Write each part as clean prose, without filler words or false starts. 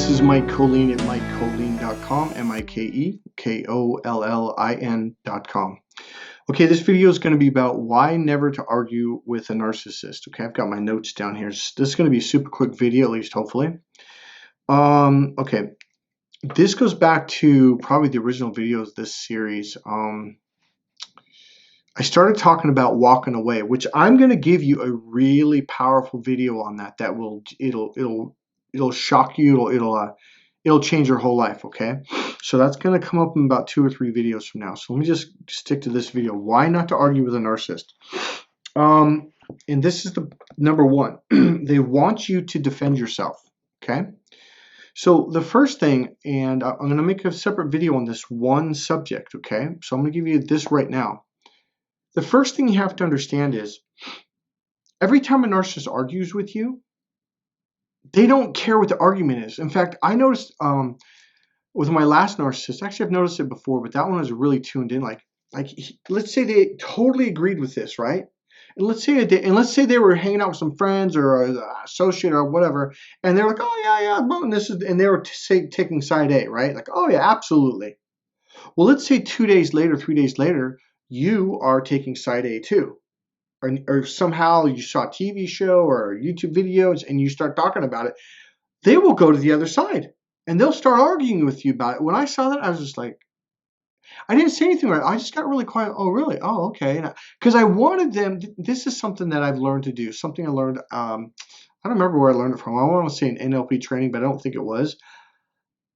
This is Mike Colleen at MikeCollin.com, MikeKekollin.com. Okay, this video is going to be about why never to argue with a narcissist. Okay, I've got my notes down here. This is going to be a super quick video, at least hopefully. Okay, this goes back to probably the original videos of this series. I started talking about walking away, which I'm going to give you a really powerful video on that. That will it'll shock you. It'll change your whole life. Okay, so that's going to come up in about 2 or 3 videos from now. So let me just stick to this video. Why not to argue with a narcissist? And this is the number one. They want you to defend yourself. Okay. So the first thing, and I'm going to make a separate video on this one subject. Okay. So I'm going to give you this right now. The first thing you have to understand is every time a narcissist argues with you, they don't care what the argument is. In fact, I noticed with my last narcissist, actually I've noticed it before, but that one was really tuned in. Let's say they totally agreed with this, right? And let's say they were hanging out with some friends or an associate or whatever, and they're like, oh yeah, and they were taking side A, right? Like, oh yeah, absolutely. Well, let's say 2 days later, 3 days later, you are taking side A too. Or somehow you saw a TV show or YouTube videos and you start talking about it, they will go to the other side and they'll start arguing with you about it. When I saw that, I was just like, I didn't say anything right. I just got really quiet. Oh, really? Oh, okay. Because I wanted them, this is something that I've learned to do, something I learned, I don't remember where I learned it from. I want to say an NLP training, but I don't think it was.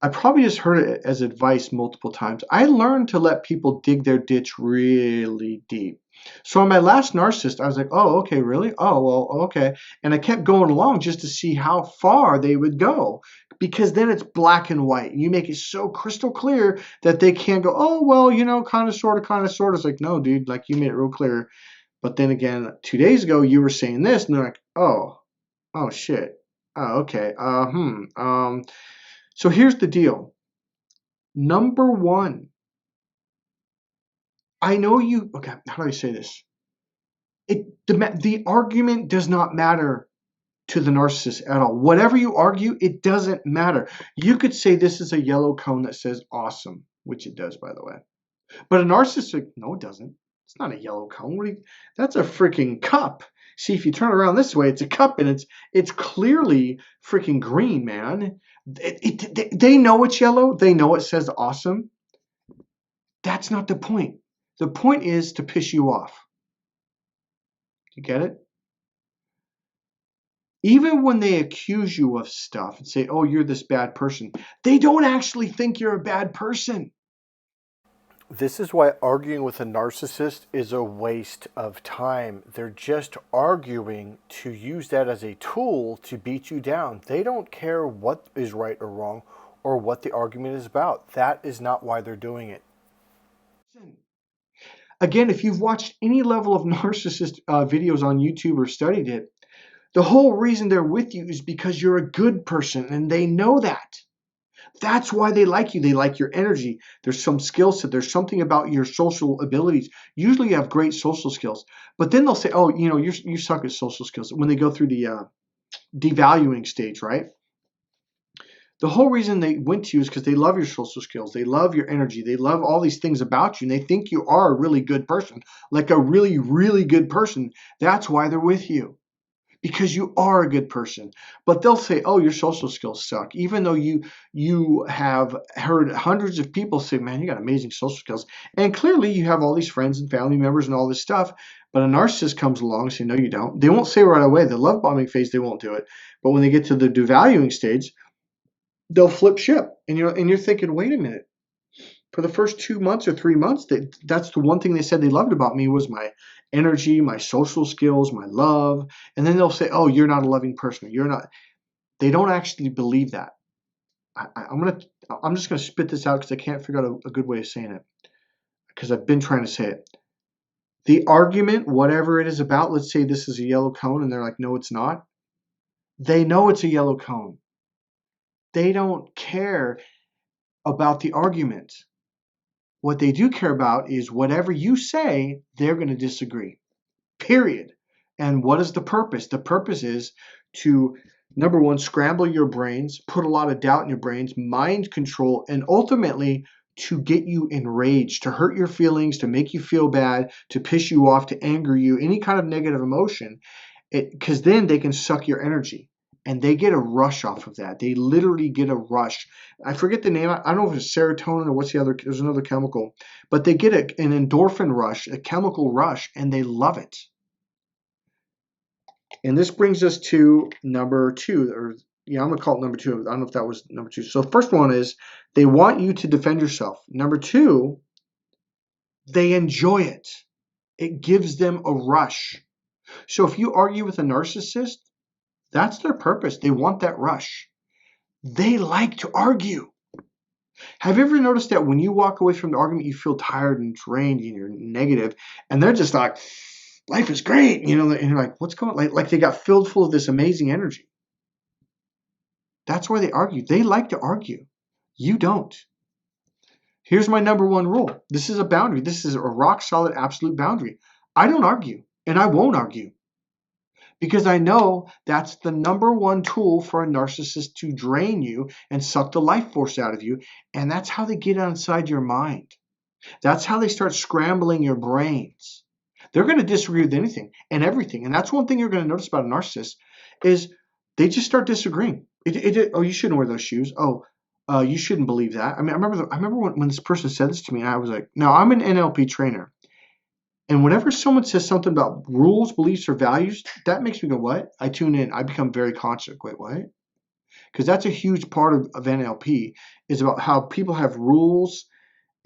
I probably just heard it as advice multiple times. I learned to let people dig their ditch really deep. So on my last narcissist, I was like, oh, okay, really? Oh, well, okay. And I kept going along just to see how far they would go, because then it's black and white. You make it so crystal clear that they can't go, oh, well, you know, kind of, sort of. It's like, no, dude, like you made it real clear. But then again, 2 days ago, you were saying this, and they're like, oh, shit. Oh, okay. So here's the deal. Number one, I know you, okay, how do I say this? The argument does not matter to the narcissist at all. Whatever you argue, it doesn't matter. You could say this is a yellow cone that says awesome, which it does, by the way. But a narcissist, no, it doesn't. It's not a yellow cone. That's a freaking cup. See, if you turn it around this way, it's a cup, and it's clearly freaking green, man. They know it's yellow. They know it says awesome. That's not the point. The point is to piss you off. You get it? Even when they accuse you of stuff and say, oh, you're this bad person, they don't actually think you're a bad person. This is why arguing with a narcissist is a waste of time. They're just arguing to use that as a tool to beat you down. They don't care what is right or wrong or what the argument is about. That is not why they're doing it. Again, if you've watched any level of narcissist videos on YouTube or studied it, the whole reason they're with you is because you're a good person, and they know that. That's why they like you. They like your energy. There's some skill set. There's something about your social abilities. Usually you have great social skills. But then they'll say, oh, you know, you suck at social skills when they go through the devaluing stage, right? The whole reason they went to you is because they love your social skills. They love your energy. They love all these things about you. And they think you are a really good person, like a really, really good person. That's why they're with you. Because you are a good person. But they'll say, oh, your social skills suck. Even though you have heard hundreds of people say, man, you got amazing social skills. And clearly you have all these friends and family members and all this stuff. But a narcissist comes along and says, no, you don't. They won't say right away. The love bombing phase, they won't do it. But when they get to the devaluing stage, they'll flip ship. And you're thinking, wait a minute. For the first 2 months or 3 months, that's the one thing they said they loved about me was my energy, my social skills, my love. And then they'll say, oh, you're not a loving person. You're not. They don't actually believe that. I'm just going to spit this out because I can't figure out a good way of saying it, because I've been trying to say it. The argument, whatever it is about, let's say this is a yellow cone and they're like, no, it's not. They know it's a yellow cone. They don't care about the argument. What they do care about is whatever you say, they're going to disagree, period. And what is the purpose? The purpose is to Number one, scramble your brains, put a lot of doubt in your brains, mind control, and ultimately to get you enraged, to hurt your feelings, to make you feel bad, to piss you off, to anger you, any kind of negative emotion, because then they can suck your energy. And they get a rush off of that. They literally get a rush. I forget the name. I don't know if it's serotonin or what's the other. There's another chemical. But they get an endorphin rush, a chemical rush, and they love it. And this brings us to number two, or yeah, I'm gonna call it number two. I don't know if that was number two. So the first one is they want you to defend yourself. Number two, they enjoy it. It gives them a rush. So if you argue with a narcissist, that's their purpose. They want that rush. They like to argue. Have you ever noticed that when you walk away from the argument, you feel tired and drained and you're negative, and they're just like, life is great, you know, and you're like, what's going on? Like they got filled full of this amazing energy. That's why they argue. They like to argue. You don't. Here's my number one rule. This is a boundary. This is a rock solid, absolute boundary. I don't argue, and I won't argue. Because I know that's the number one tool for a narcissist to drain you and suck the life force out of you. And that's how they get inside your mind. That's how they start scrambling your brains. They're going to disagree with anything and everything. And that's one thing you're going to notice about a narcissist is they just start disagreeing. Oh, you shouldn't wear those shoes. Oh, you shouldn't believe that. I mean, I remember when this person said this to me, and I was like, now I'm an NLP trainer. And whenever someone says something about rules, beliefs, or values, that makes me go, what? I tune in. I become very conscious. Wait, what? Because that's a huge part of NLP is about how people have rules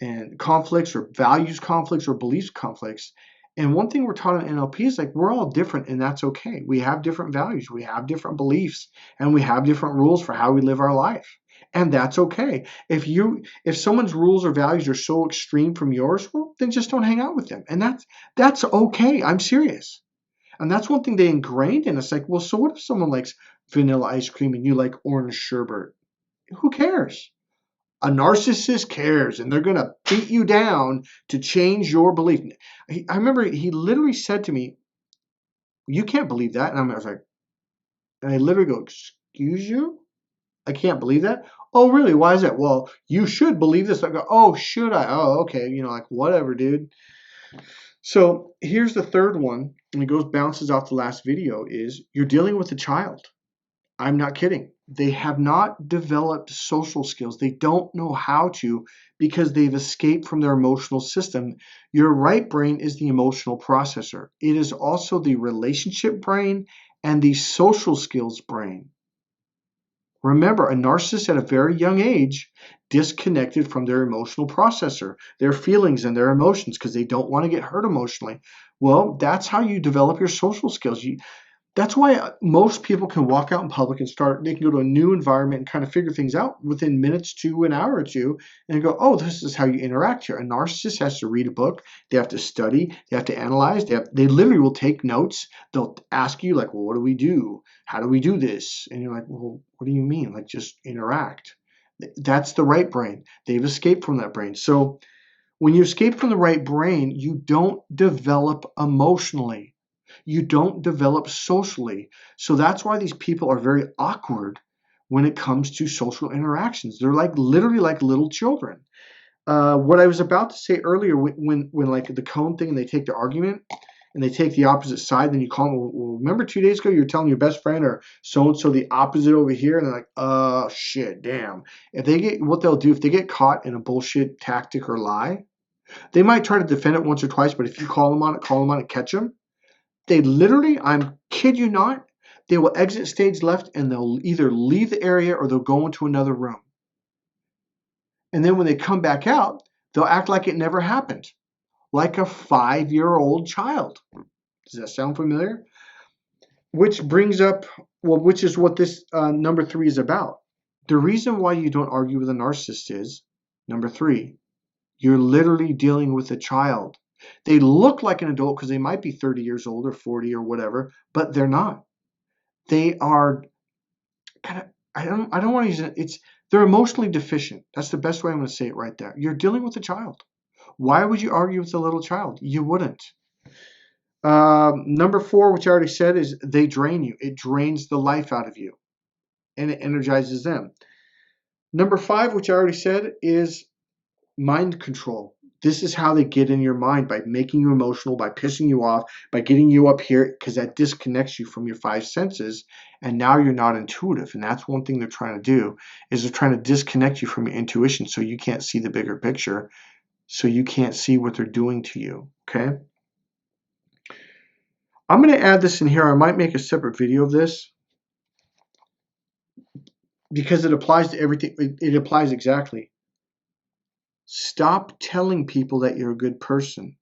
and conflicts or values conflicts or beliefs conflicts. And one thing we're taught in NLP is like we're all different, and that's okay. We have different values, we have different beliefs, and we have different rules for how we live our life. And that's okay. If someone's rules or values are so extreme from yours, well, then just don't hang out with them. And that's okay. I'm serious. And that's one thing they ingrained in us. Like, well, so what if someone likes vanilla ice cream and you like orange sherbet? Who cares? A narcissist cares, and they're going to beat you down to change your belief. I remember he literally said to me, you can't believe that. And I was like, and I literally go, excuse you? I can't believe that. Oh, really? Why is that? Well, you should believe this. I go, oh, should I? Oh, okay. You know, like whatever, dude. So here's the third one, and it bounces off the last video is you're dealing with a child. I'm not kidding. They have not developed social skills. They don't know how to because they've escaped from their emotional system. Your right brain is the emotional processor. It is also the relationship brain and the social skills brain. Remember, a narcissist at a very young age disconnected from their emotional processor, their feelings and their emotions because they don't want to get hurt emotionally. Well, that's how you develop your social skills. That's why most people can walk out in public and they can go to a new environment and kind of figure things out within minutes to an hour or two and go, oh, this is how you interact here. A narcissist has to read a book. They have to study. They have to analyze. They literally will take notes. They'll ask you like, well, what do we do? How do we do this? And you're like, well, what do you mean? Like just interact. That's the right brain. They've escaped from that brain. So when you escape from the right brain, you don't develop emotionally. You don't develop socially. So that's why these people are very awkward when it comes to social interactions. They're like literally like little children. What I was about to say earlier, when like the cone thing and they take the argument and they take the opposite side, then you call them, well, remember 2 days ago you were telling your best friend or so-and-so the opposite over here, and they're like, oh, shit, damn. What they'll do, if they get caught in a bullshit tactic or lie, they might try to defend it once or twice, but if you call them on it, catch them, they literally, I'm kid you not, they will exit stage left and they'll either leave the area or they'll go into another room. And then when they come back out, they'll act like it never happened, like a 5-year-old child. Does that sound familiar? Which brings up, which is what this number 3 is about. The reason why you don't argue with a narcissist is, number 3, you're literally dealing with a child. They look like an adult because they might be 30 years old or 40 or whatever, but they're not. They are kind of, I don't want to use it. They're emotionally deficient. That's the best way I'm going to say it right there. You're dealing with a child. Why would you argue with a little child? You wouldn't. Number 4, which I already said, is they drain you. It drains the life out of you. and it energizes them. Number 5, which I already said, is mind control. This is how they get in your mind, by making you emotional, by pissing you off, by getting you up here, because that disconnects you from your 5 senses, and now you're not intuitive. And that's one thing they're trying to do, is they're trying to disconnect you from your intuition so you can't see the bigger picture, so you can't see what they're doing to you, okay? I'm going to add this in here. I might make a separate video of this, because it applies to everything. It applies exactly. Stop telling people that you're a good person.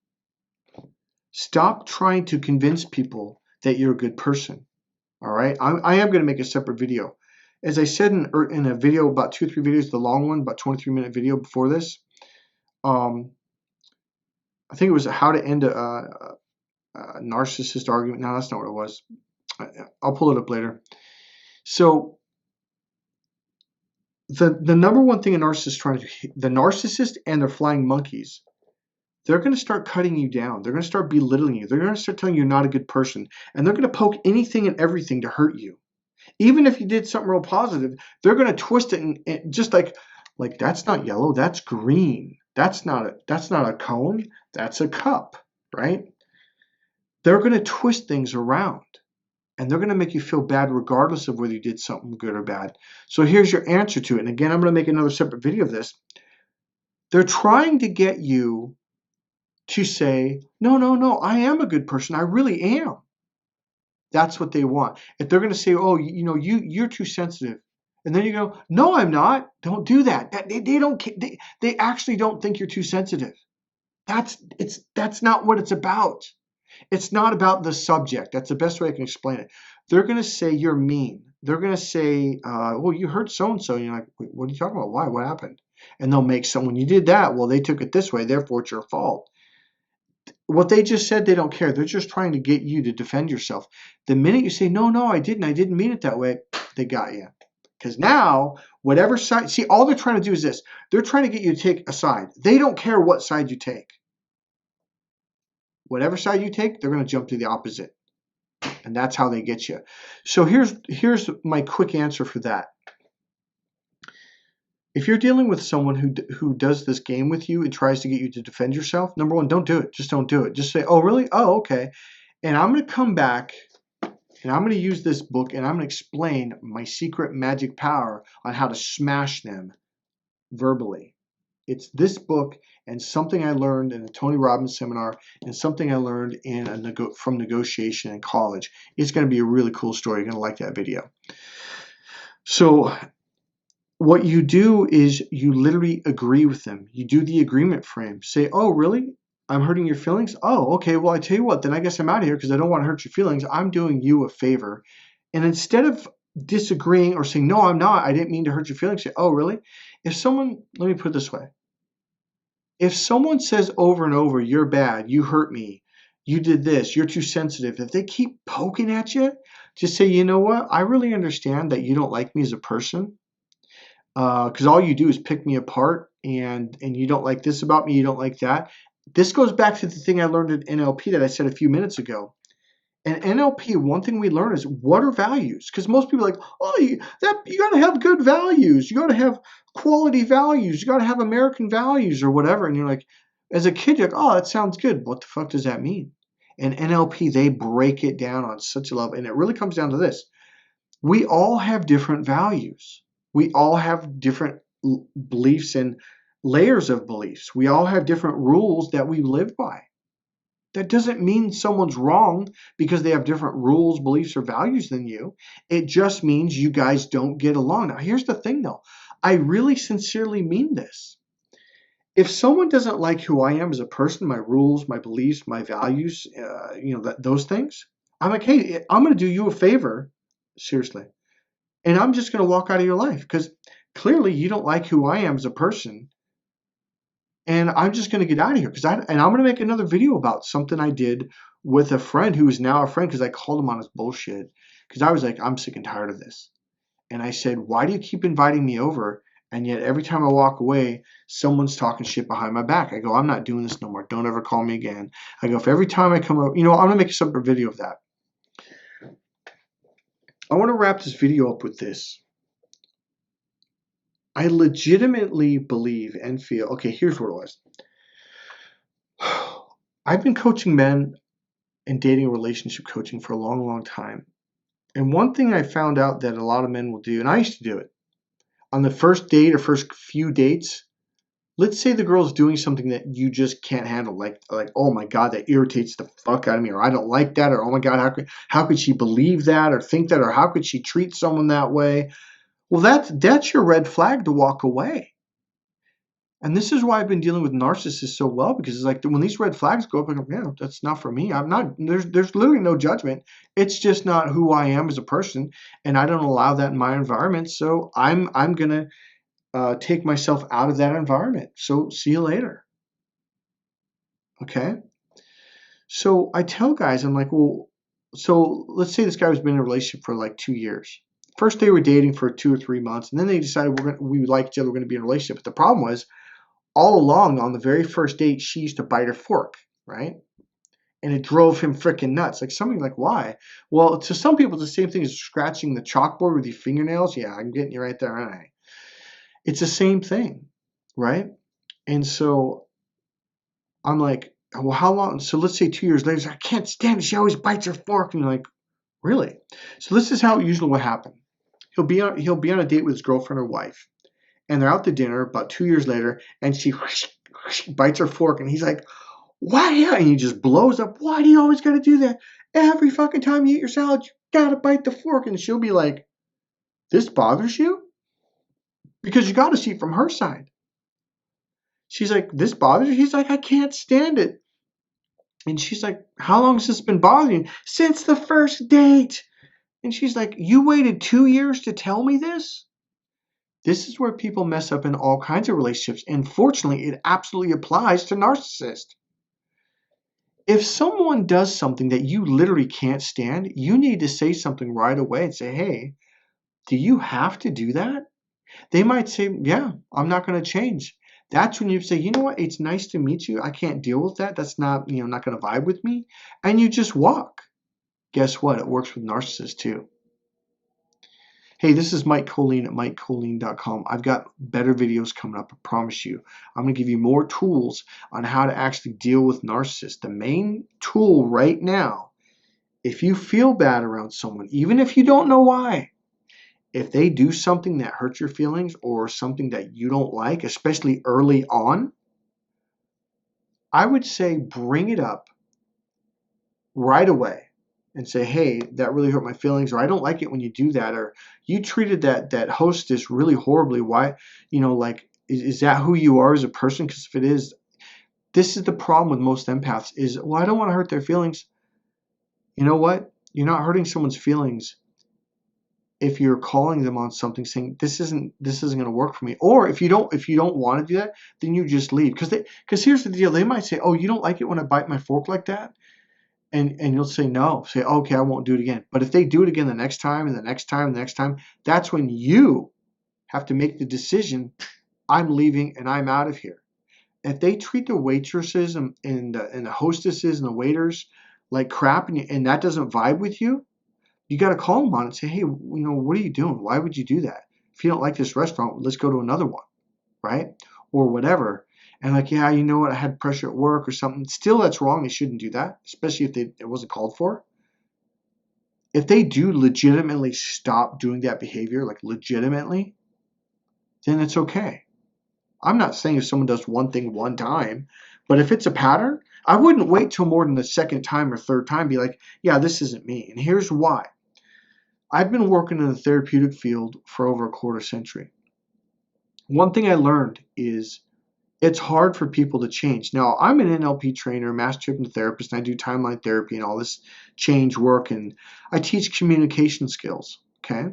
Stop trying to convince people that you're a good person. All right? I am going to make a separate video. As I said in a video, about 2 or 3 videos, the long one, about 23-minute video before this, I think it was how to end a narcissist argument. No, that's not what it was. I'll pull it up later. So the number one thing a narcissist is trying to do, the narcissist and their flying monkeys, they're going to start cutting you down. They're going to start belittling you. They're going to start telling you you're not a good person. And they're going to poke anything and everything to hurt you. Even if you did something real positive, they're going to twist it and just like that's not yellow, that's green. That's not a cone, that's a cup, right? They're going to twist things around. And they're going to make you feel bad regardless of whether you did something good or bad. So here's your answer to it. And again, I'm going to make another separate video of this. They're trying to get you to say, no, I am a good person. I really am. That's what they want. If they're going to say, oh, you're too sensitive. And then you go, no, I'm not. Don't do that. They actually don't think you're too sensitive. That's not what it's about. It's not about the subject. That's the best way I can explain it. They're going to say you're mean. They're going to say, well, you hurt so-and-so. And you're like, wait, what are you talking about? Why? What happened? And they'll make when you did that, well, they took it this way, therefore it's your fault. What they just said, they don't care. They're just trying to get you to defend yourself. The minute you say, no, I didn't mean it that way, they got you. Because now, whatever side, see, all they're trying to do is this. They're trying to get you to take a side. They don't care what side you take. Whatever side you take, they're going to jump to the opposite. And that's how they get you. So here's my quick answer for that. If you're dealing with someone who does this game with you and tries to get you to defend yourself, number 1, don't do it. Just don't do it. Just say, oh, really? Oh, okay. And I'm going to come back and I'm going to use this book and I'm going to explain my secret magic power on how to smash them verbally. It's this book and something I learned in a Tony Robbins seminar and something I learned in from negotiation in college. It's going to be a really cool story. You're going to like that video. So what you do is you literally agree with them. You do the agreement frame. Say, oh, really? I'm hurting your feelings? Oh, okay. Well, I tell you what, then I guess I'm out of here because I don't want to hurt your feelings. I'm doing you a favor. And instead of disagreeing or saying, no, I'm not, I didn't mean to hurt your feelings, say, oh, really? If someone, let me put it this way. If someone says over and over, you're bad, you hurt me, you did this, you're too sensitive, if they keep poking at you, just say, you know what? I really understand that you don't like me as a person. Because all you do is pick me apart and you don't like this about me, you don't like that. This goes back to the thing I learned in NLP that I said a few minutes ago. In NLP, one thing we learn is what are values? Because most people are like, oh, you got to have good values. You got to have quality values. You got to have American values or whatever. And you're like, as a kid, you're like, oh, that sounds good. What the fuck does that mean? In NLP, they break it down on such a level. And it really comes down to this. We all have different values. We all have different beliefs and layers of beliefs. We all have different rules that we live by. That doesn't mean someone's wrong because they have different rules, beliefs, or values than you. It just means you guys don't get along. Now, here's the thing, though. I really sincerely mean this. If someone doesn't like who I am as a person, my rules, my beliefs, my values, those things, I'm like, hey, I'm going to do you a favor, seriously. And I'm just going to walk out of your life because clearly you don't like who I am as a person. And I'm just going to get out of here and I'm going to make another video about something I did with a friend who is now a friend because I called him on his bullshit because I was like, I'm sick and tired of this. And I said, why do you keep inviting me over? And yet every time I walk away, someone's talking shit behind my back. I go, I'm not doing this no more. Don't ever call me again. I go, if every time I come over, I'm going to make a separate video of that. I want to wrap this video up with this. I legitimately believe and feel, okay, here's what it was. I've been coaching men and dating relationship coaching for a long, long time. And one thing I found out that a lot of men will do, and I used to do it, on the first date or first few dates, let's say the girl's doing something that you just can't handle, like oh my god, that irritates the fuck out of me, or I don't like that, or oh my god, how could she believe that, or think that, or how could she treat someone that way? Well, that's your red flag to walk away. And this is why I've been dealing with narcissists so well, because it's like when these red flags go up, I'm like, yeah, that's not for me. I'm not. There's literally no judgment. It's just not who I am as a person, and I don't allow that in my environment. So I'm gonna take myself out of that environment. So see you later. Okay. So I tell guys, I'm like, well, so let's say this guy was been in a relationship for like 2 years. First they were dating for 2 or 3 months, and then they decided we like each other, we're gonna be in a relationship. But the problem was, all along on the very first date, she used to bite her fork, right? And it drove him freaking nuts. Like something like, why? Well, to some people, it's the same thing as scratching the chalkboard with your fingernails. Yeah, I'm getting you right there, aren't I? It's the same thing, right? And so I'm like, well, how long? So let's say 2 years later, I can't stand it. She always bites her fork. And you're like, really? So this is how it usually will happen. He'll be on a date with his girlfriend or wife, and they're out to dinner about 2 years later, and she bites her fork, and he's like, why? And he just blows up. Why do you always got to do that? Every fucking time you eat your salad, you got to bite the fork. And she'll be like, this bothers you? Because you got to see it from her side. She's like, this bothers you? He's like, I can't stand it. And she's like, how long has this been bothering you? Since the first date. And she's like, you waited 2 years to tell me this? This is where people mess up in all kinds of relationships. And fortunately, it absolutely applies to narcissists. If someone does something that you literally can't stand, you need to say something right away and say, hey, do you have to do that? They might say, yeah, I'm not going to change. That's when you say, you know what? It's nice to meet you. I can't deal with that. That's not, not going to vibe with me. And you just walk. Guess what? It works with narcissists too. Hey, this is Mike Colleen at MikeColleen.com. I've got better videos coming up, I promise you. I'm going to give you more tools on how to actually deal with narcissists. The main tool right now, if you feel bad around someone, even if you don't know why, if they do something that hurts your feelings or something that you don't like, especially early on, I would say bring it up right away and say, hey, that really hurt my feelings, or I don't like it when you do that, or you treated that hostess really horribly. Why, like, is that who you are as a person? Because if it is, this is the problem with most empaths is, well, I don't want to hurt their feelings. You know what? You're not hurting someone's feelings if you're calling them on something, saying this isn't going to work for me. Or if you don't want to do that, then you just leave. Because here's the deal. They might say, oh, you don't like it when I bite my fork like that? And you'll say no. Say, okay, I won't do it again. But if they do it again the next time and the next time and the next time, that's when you have to make the decision, I'm leaving and I'm out of here. If they treat the waitresses and the hostesses and the waiters like crap, and that doesn't vibe with you, you got to call them on it and say, hey, what are you doing? Why would you do that? If you don't like this restaurant, let's go to another one, right? Or whatever. And like, yeah, you know what? I had pressure at work or something. Still, that's wrong. They shouldn't do that, especially if it wasn't called for. If they do legitimately stop doing that behavior, like legitimately, then it's okay. I'm not saying if someone does one thing one time, but if it's a pattern, I wouldn't wait till more than the second time or third time. Be like, yeah, this isn't me. And here's why. I've been working in the therapeutic field for over a quarter century. One thing I learned is it's hard for people to change. Now, I'm an NLP trainer, master hypnotherapist, and I do timeline therapy and all this change work, and I teach communication skills, okay?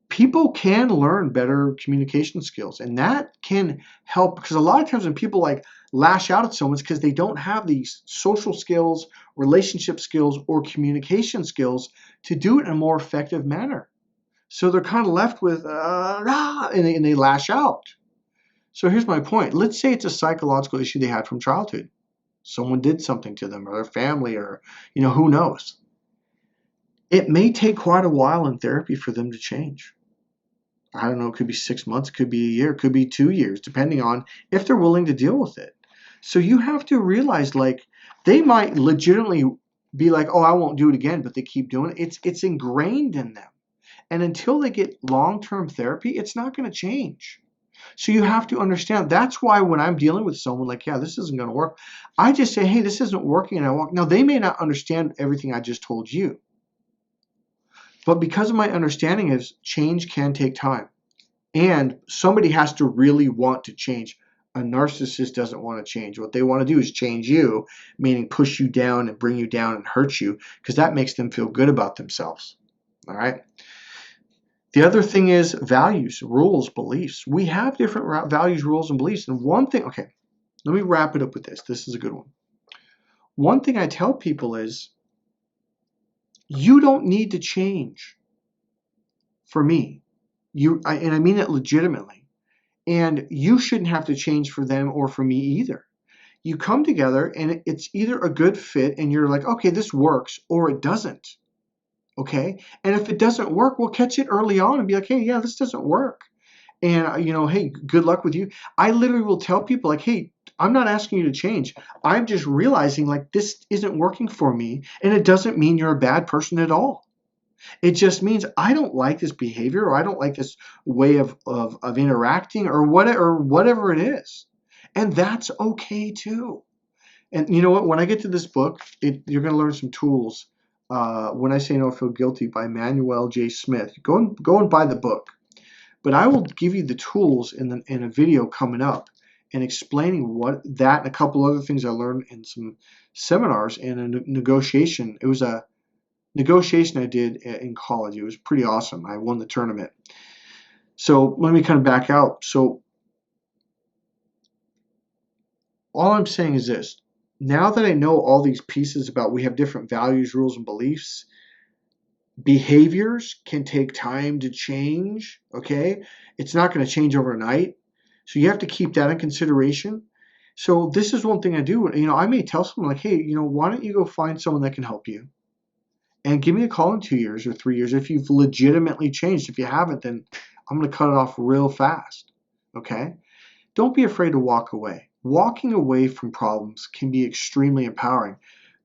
People can learn better communication skills, and that can help, because a lot of times when people like lash out at someone, it's because they don't have these social skills, relationship skills, or communication skills to do it in a more effective manner. So they're kind of left with, and they lash out. So here's my point. Let's say it's a psychological issue they had from childhood. Someone did something to them or their family or, who knows. It may take quite a while in therapy for them to change. I don't know, it could be 6 months, it could be a year, it could be 2 years, depending on if they're willing to deal with it. So you have to realize, like, they might legitimately be like, oh, I won't do it again, but they keep doing it. It's ingrained in them. And until they get long-term therapy, it's not going to change. So you have to understand. That's why when I'm dealing with someone like, yeah, this isn't going to work, I just say, hey, this isn't working. And I walk. Now, they may not understand everything I just told you. But because of my understanding is change can take time. And somebody has to really want to change. A narcissist doesn't want to change. What they want to do is change you, meaning push you down and bring you down and hurt you, because that makes them feel good about themselves. All right. The other thing is values, rules, beliefs. We have different values, rules, and beliefs. And one thing, okay, let me wrap it up with this. This is a good one. One thing I tell people is you don't need to change for me. And I mean it legitimately. And you shouldn't have to change for them or for me either. You come together and it's either a good fit and you're like, okay, this works, or it doesn't. Okay? And if it doesn't work, we'll catch it early on and be like, hey, yeah, this doesn't work. And, hey, good luck with you. I literally will tell people, like, hey, I'm not asking you to change. I'm just realizing, like, this isn't working for me. And it doesn't mean you're a bad person at all. It just means I don't like this behavior, or I don't like this way of interacting, or whatever it is. And that's okay too. And you know what? When I get to this book, you're going to learn some tools. When I Say No, I Feel Guilty by Manuel J. Smith. Go and buy the book. But I will give you the tools in a video coming up and explaining what that and a couple other things I learned in some seminars and a negotiation. It was a negotiation I did in college. It was pretty awesome. I won the tournament. So let me kind of back out. So all I'm saying is this. Now that I know all these pieces about we have different values, rules, and beliefs, behaviors can take time to change, okay? It's not going to change overnight. So you have to keep that in consideration. So this is one thing I do. I may tell someone like, hey, why don't you go find someone that can help you? And give me a call in 2 years or 3 years if you've legitimately changed. If you haven't, then I'm going to cut it off real fast, okay? Don't be afraid to walk away. Walking away from problems can be extremely empowering.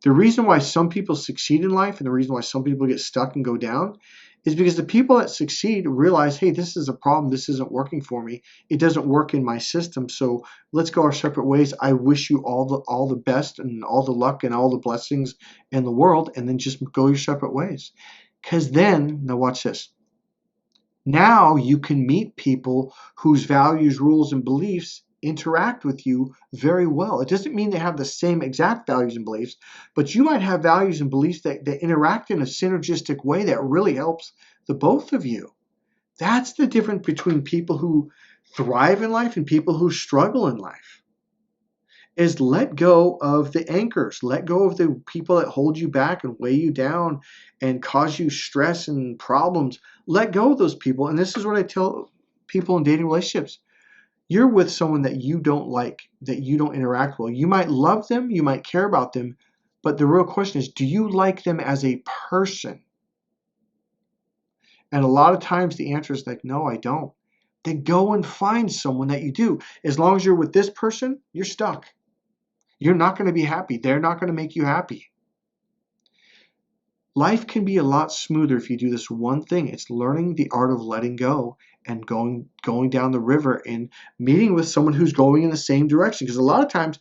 The reason why some people succeed in life and the reason why some people get stuck and go down is because the people that succeed realize, hey, this is a problem. This isn't working for me. It doesn't work in my system. So let's go our separate ways. I wish you all the best and all the luck and all the blessings in the world, and then just go your separate ways. Because then, now watch this. Now you can meet people whose values, rules, and beliefs interact with you very well. It doesn't mean they have the same exact values and beliefs, but you might have values and beliefs that interact in a synergistic way that really helps the both of you. That's the difference between people who thrive in life and people who struggle in life. Is let go of the anchors. Let go of the people that hold you back and weigh you down and cause you stress and problems. Let go of those people. And this is what I tell people in dating relationships. You're with someone that you don't like, that you don't interact well. You might love them, you might care about them, but the real question is, do you like them as a person? And a lot of times the answer is like, no, I don't. Then go and find someone that you do. As long as you're with this person, you're stuck. You're not going to be happy. They're not going to make you happy. Life can be a lot smoother if you do this one thing. It's learning the art of letting go and going down the river and meeting with someone who's going in the same direction. Because a lot of times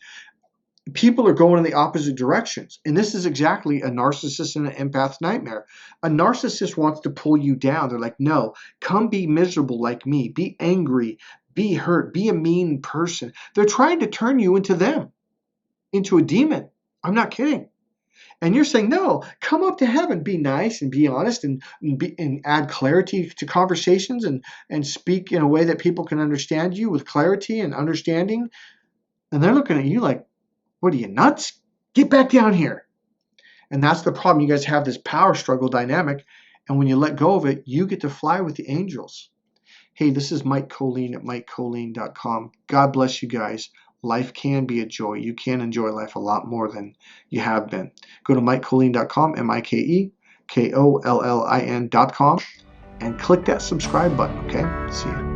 people are going in the opposite directions. And this is exactly a narcissist and an empath's nightmare. A narcissist wants to pull you down. They're like, no, come be miserable like me. Be angry. Be hurt. Be a mean person. They're trying to turn you into them, into a demon. I'm not kidding. And you're saying, no, come up to heaven, be nice and be honest and add clarity to conversations and speak in a way that people can understand you with clarity and understanding. And they're looking at you like, what are you, nuts? Get back down here. And that's the problem. You guys have this power struggle dynamic. And when you let go of it, you get to fly with the angels. Hey, this is Mike Colleen at MikeColleen.com. God bless you guys. Life can be a joy. You can enjoy life a lot more than you have been. Go to MikeColleen.com, MikeKollin.com, and click that subscribe button, okay? See you.